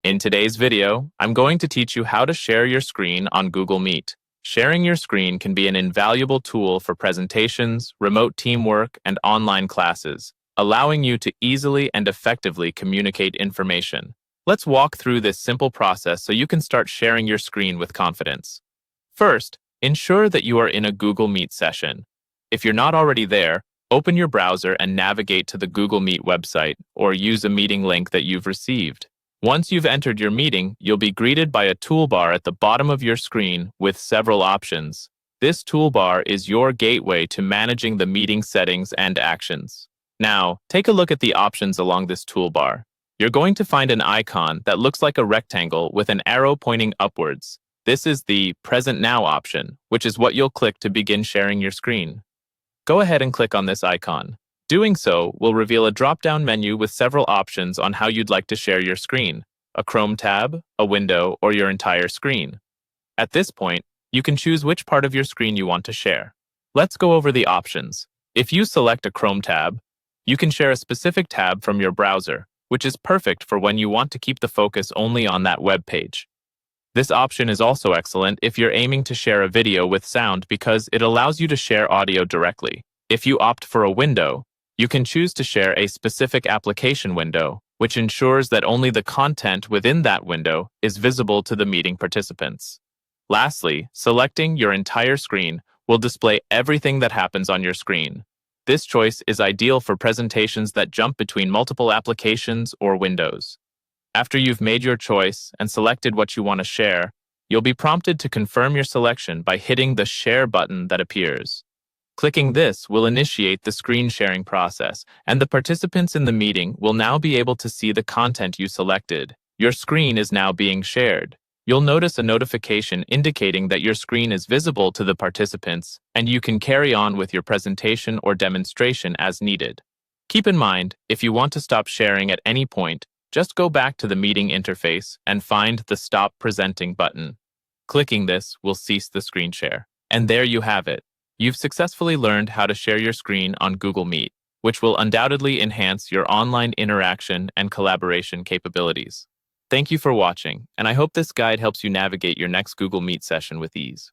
In today's video, I'm going to teach you how to share your screen on Google Meet. Sharing your screen can be an invaluable tool for presentations, remote teamwork, and online classes, allowing you to easily and effectively communicate information. Let's walk through this simple process so you can start sharing your screen with confidence. First, ensure that you are in a Google Meet session. If you're not already there, open your browser and navigate to the Google Meet website or use a meeting link that you've received. Once you've entered your meeting, you'll be greeted by a toolbar at the bottom of your screen with several options. This toolbar is your gateway to managing the meeting settings and actions. Now, take a look at the options along this toolbar. You're going to find an icon that looks like a rectangle with an arrow pointing upwards. This is the Present Now option, which is what you'll click to begin sharing your screen. Go ahead and click on this icon. Doing so will reveal a drop-down menu with several options on how you'd like to share your screen: a Chrome tab, a window, or your entire screen. At this point, you can choose which part of your screen you want to share. Let's go over the options. If you select a Chrome tab, you can share a specific tab from your browser, which is perfect for when you want to keep the focus only on that web page. This option is also excellent if you're aiming to share a video with sound because it allows you to share audio directly. If you opt for a window, you can choose to share a specific application window, which ensures that only the content within that window is visible to the meeting participants. Lastly, selecting your entire screen will display everything that happens on your screen. This choice is ideal for presentations that jump between multiple applications or windows. After you've made your choice and selected what you want to share, you'll be prompted to confirm your selection by hitting the Share button that appears. Clicking this will initiate the screen sharing process, and the participants in the meeting will now be able to see the content you selected. Your screen is now being shared. You'll notice a notification indicating that your screen is visible to the participants, and you can carry on with your presentation or demonstration as needed. Keep in mind, if you want to stop sharing at any point, just go back to the meeting interface and find the Stop Presenting button. Clicking this will cease the screen share. And there you have it. You've successfully learned how to share your screen on Google Meet, which will undoubtedly enhance your online interaction and collaboration capabilities. Thank you for watching, and I hope this guide helps you navigate your next Google Meet session with ease.